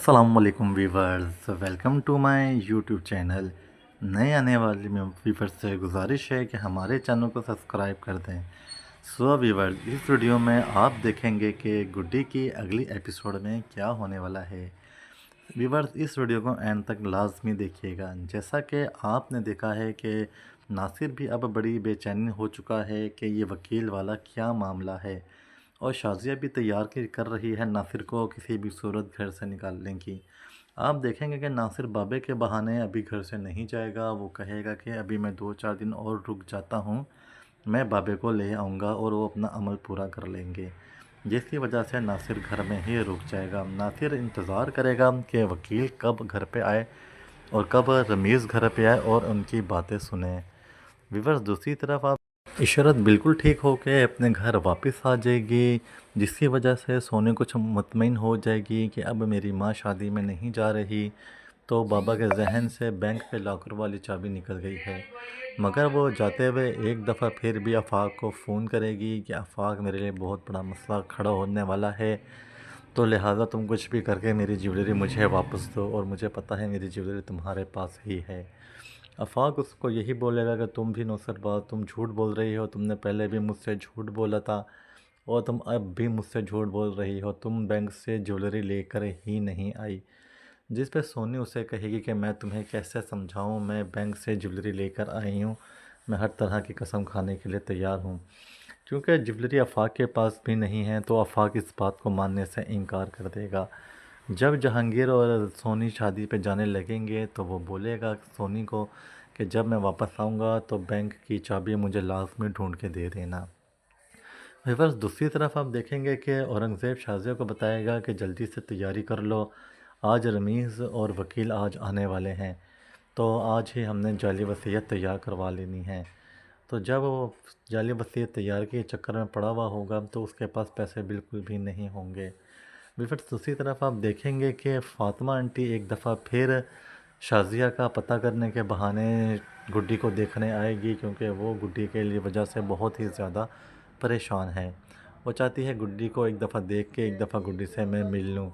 अस्सलाम वालेकुम viewers, welcome to my YouTube channel. नए आने वाले वीवर्स से गुजारिश है कि हमारे चैनल को सब्सक्राइब कर दें। सो वीवर्स, इस वीडियो में आप देखेंगे कि गुड्डी की अगली एपिसोड में क्या होने वाला है। वीवर्स, इस वीडियो को एंड तक लाजमी देखिएगा। जैसा कि आपने देखा है कि नासिर भी अब बड़ी बेचैनी हो चुका है कि ये वकील वाला क्या मामला है, और शाज़िया भी तैयार कर रही है नासिर को किसी भी सूरत घर से निकालने की। आप देखेंगे कि नासिर बाबे के बहाने अभी घर से नहीं जाएगा। वो कहेगा कि अभी मैं 2-4 दिन और रुक जाता हूँ, मैं बाबे को ले आऊँगा और वो अपना अमल पूरा कर लेंगे, जिसकी वजह से नासिर घर में ही रुक जाएगा। नासिर इंतज़ार करेगा कि वकील कब घर पे आए और कब रमीज़ घर पे आए और उनकी बातें सुने। व्यूअर्स, दूसरी तरफ आप इशरत बिल्कुल ठीक हो के अपने घर वापस आ जाएगी, जिसकी वजह से सोने कुछ मुतमईन हो जाएगी कि अब मेरी माँ शादी में नहीं जा रही। तो बाबा के जहन से बैंक पे लॉकर वाली चाबी निकल गई है, मगर वो जाते हुए एक दफ़ा फिर भी आफाक को फ़ोन करेगी कि आफाक, मेरे लिए बहुत बड़ा मसला खड़ा होने वाला है, तो लिहाजा तुम कुछ भी करके मेरी ज्वेलरी मुझे वापस दो, और मुझे पता है मेरी ज्वेलरी तुम्हारे पास ही है। आफाक उसको यही बोलेगा कि तुम भी नौसरबाज, तुम झूठ बोल रही हो, तुमने पहले भी मुझसे झूठ बोला था और तुम अब भी मुझसे झूठ बोल रही हो, तुम बैंक से ज्वेलरी लेकर ही नहीं आई। जिस पे सोनी उसे कहेगी कि मैं तुम्हें कैसे समझाऊं, मैं बैंक से ज्वेलरी लेकर आई हूँ, मैं हर तरह की कसम खाने के लिए तैयार हूँ। क्योंकि ज्वेलरी आफाक के पास भी नहीं है, तो आफाक इस बात को मानने से इनकार कर देगा। जब जहांगीर और सोनी शादी पे जाने लगेंगे तो वो बोलेगा सोनी को कि जब मैं वापस आऊँगा तो बैंक की चाबी मुझे लाजमी ढूंढ के दे देना। व्यूअर्स, दूसरी तरफ आप देखेंगे कि औरंगज़ेब शाज़िया को बताएगा कि जल्दी से तैयारी कर लो, आज रमीज़ और वकील आज आने वाले हैं, तो आज ही हमने जाली वसीयत तैयार करवा लेनी है। तो जब वो जाली वसीयत तैयार के चक्कर में पड़ा हुआ होगा तो उसके पास पैसे बिल्कुल भी नहीं होंगे। फिर दूसरी तरफ आप देखेंगे कि फ़ातिमा आंटी एक दफ़ा फिर शाज़िया का पता करने के बहाने गुड्डी को देखने आएगी, क्योंकि वो गुड्डी के लिए वजह से बहुत ही ज़्यादा परेशान है। वो चाहती है गुड्डी को एक दफ़ा देख के एक दफ़ा गुड्डी से मैं मिल लूँ।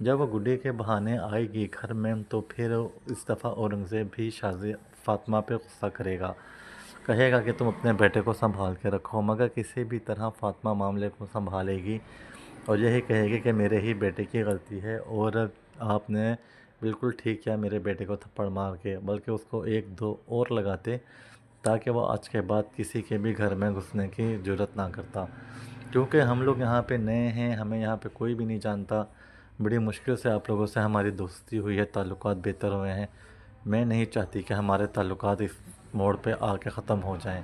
जब वो गुड्डी के बहाने आएगी घर में तो फिर इस दफ़ा औरंगज़ेब भी शाज़िया फ़ातिमा पे गुस्सा करेगा, कहेगा कि तुम अपने बेटे को संभाल के रखो, मगर किसी भी तरह फ़ातिमा मामले को संभालेगी और यही कहेगी कि मेरे ही बेटे की गलती है और आपने बिल्कुल ठीक किया मेरे बेटे को थप्पड़ मार के, बल्कि उसको 1-2 और लगाते ताकि वो आज के बाद किसी के भी घर में घुसने की ज़रूरत ना करता। क्योंकि हम लोग यहाँ पे नए हैं, हमें यहाँ पे कोई भी नहीं जानता, बड़ी मुश्किल से आप लोगों से हमारी दोस्ती हुई है, ताल्लुकात बेहतर हुए हैं। मैं नहीं चाहती कि हमारे ताल्लुकात इस मोड़ पे आके ख़त्म हो जाएं।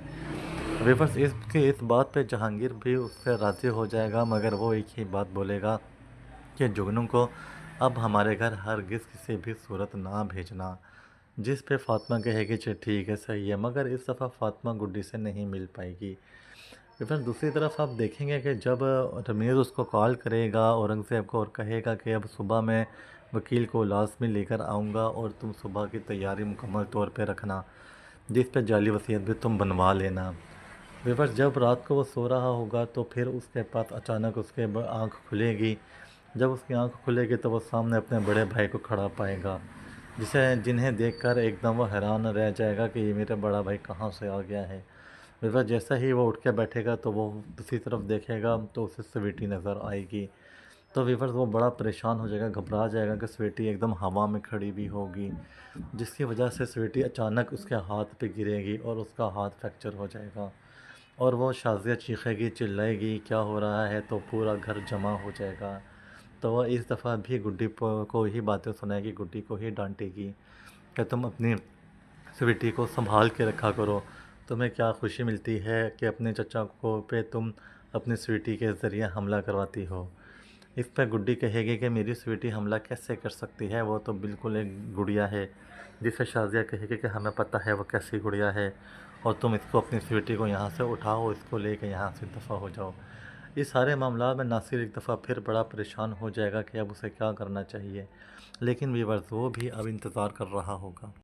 विवर्स, इस बात पे जहांगीर भी उससे राज़ी हो जाएगा, मगर वो एक ही बात बोलेगा कि जुगनू को अब हमारे घर हरगिज़ किसी भी सूरत ना भेजना। जिस पे फ़ातिमा कहेगी कि ठीक है, सही है, मगर इस दफ़ा फ़ातिमा गुड्डी से नहीं मिल पाएगी। फिर दूसरी तरफ आप देखेंगे कि जब रमीज़ उसको कॉल करेगा औरंगज़ेब को और कहेगा कि अब सुबह मैं वकील को लाज़मी लेकर आऊँगा और तुम सुबह की तैयारी मुकम्मल तौर पे रखना, जिस पे जाली वसीयत भी तुम बनवा लेना। व्यूअर्स, जब रात को वो सो रहा होगा तो फिर उसके पास अचानक उसके आँख खुलेगी। जब उसकी आँख खुलेगी तो वो सामने अपने बड़े भाई को खड़ा पाएगा, जिन्हें देखकर एकदम वो हैरान रह जाएगा कि ये मेरा बड़ा भाई कहाँ से आ गया है। व्यूअर्स, जैसा ही वो उठ के बैठेगा तो वो दूसरी तरफ देखेगा तो उसे स्वीटी नज़र आएगी। तो व्यूअर्स, वो बड़ा परेशान हो जाएगा, घबरा जाएगा कि स्वीटी एकदम हवा में खड़ी भी होगी, जिसकी वजह से स्वीटी अचानक उसके हाथ पे गिरेगी और उसका हाथ फ्रैक्चर हो जाएगा और वो शाज़िया चीखेगी, चिल्लाएगी क्या हो रहा है, तो पूरा घर जमा हो जाएगा। तो वह इस दफ़ा भी गुड्डी को ही बातें सुनाएगी, गुड्डी को ही डांटेगी कि तुम अपनी स्वीटी को संभाल के रखा करो, तुम्हें क्या खुशी मिलती है कि अपने चचा को पे तुम अपनी स्वीटी के ज़रिए हमला करवाती हो। इस पर गुड्डी कहेगी कि मेरी स्वीटी हमला कैसे कर सकती है, वो तो बिल्कुल एक गुड़िया है। जिसे शाज़िया कहेगी कि हमें पता है वो कैसी गुड़िया है, और तुम इसको अपनी स्वीटी को यहाँ से उठाओ, इसको लेके यहाँ से दफ़ा हो जाओ। इस सारे मामला में नासिर एक दफ़ा फिर बड़ा परेशान हो जाएगा कि अब उसे क्या करना चाहिए, लेकिन व्यूअर्स, वो भी अब इंतज़ार कर रहा होगा।